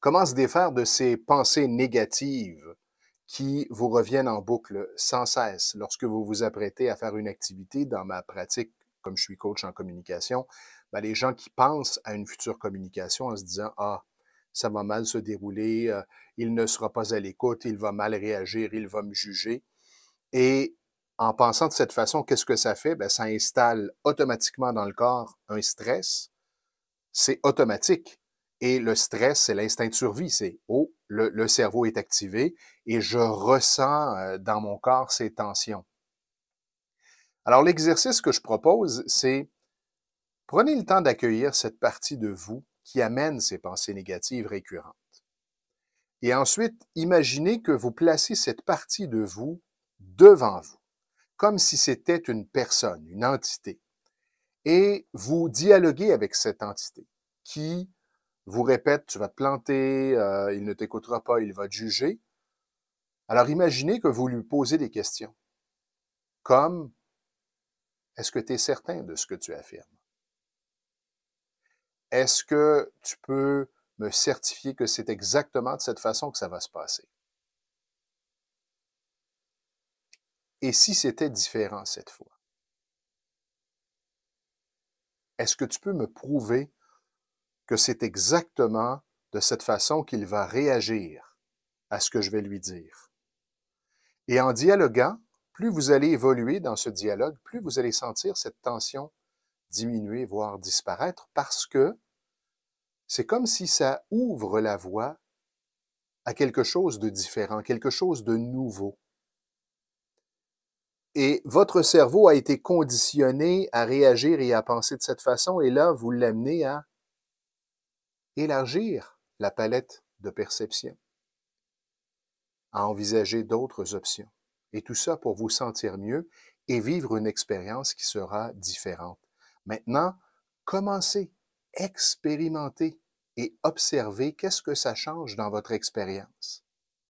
Comment se défaire de ces pensées négatives qui vous reviennent en boucle sans cesse lorsque vous vous apprêtez à faire une activité? Dans ma pratique, comme je suis coach en communication, ben, les gens qui pensent à une future communication en se disant: ah, ça va mal se dérouler, il ne sera pas à l'écoute, il va mal réagir, il va me juger. Et en pensant de cette façon, qu'est-ce que ça fait? Ben, ça installe automatiquement dans le corps un stress. C'est automatique. Et le stress, c'est l'instinct de survie. C'est, oh, le cerveau est activé et je ressens dans mon corps ces tensions. Alors, l'exercice que je propose, c'est prenez le temps d'accueillir cette partie de vous qui amène ces pensées négatives récurrentes. Et ensuite, imaginez que vous placez cette partie de vous devant vous, comme si c'était une personne, une entité. Et vous dialoguez avec cette entité qui vous répète: tu vas te planter, il ne t'écoutera pas, il va te juger. Alors imaginez que vous lui posez des questions, comme: est-ce que tu es certain de ce que tu affirmes? Est-ce que tu peux me certifier que c'est exactement de cette façon que ça va se passer? Et si c'était différent cette fois? Est-ce que tu peux me prouver que c'est exactement de cette façon qu'il va réagir à ce que je vais lui dire? Et en dialoguant, plus vous allez évoluer dans ce dialogue, plus vous allez sentir cette tension diminuer, voire disparaître, parce que c'est comme si ça ouvre la voie à quelque chose de différent, quelque chose de nouveau. Et votre cerveau a été conditionné à réagir et à penser de cette façon, et là, vous l'amenez à élargir la palette de perception, à envisager d'autres options. Et tout ça pour vous sentir mieux et vivre une expérience qui sera différente. Maintenant, commencez, expérimentez et observez qu'est-ce que ça change dans votre expérience.